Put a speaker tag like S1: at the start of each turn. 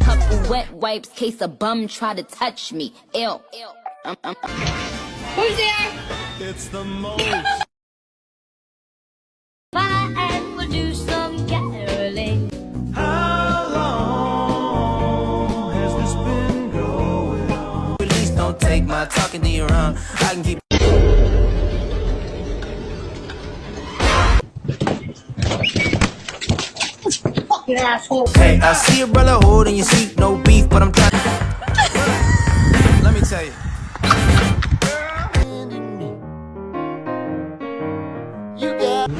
S1: Couple wet wipes, case a bum try to touch me. Ew.
S2: Who's there?
S3: It's the most.
S1: And we'll do some caroling.
S3: How long has this been going on? Please don't take my talking to your own. I can keep.
S2: Fucking asshole.
S3: Hey, I see a brother holding your seat, no beef, but I'm trying. Let me tell you. You got.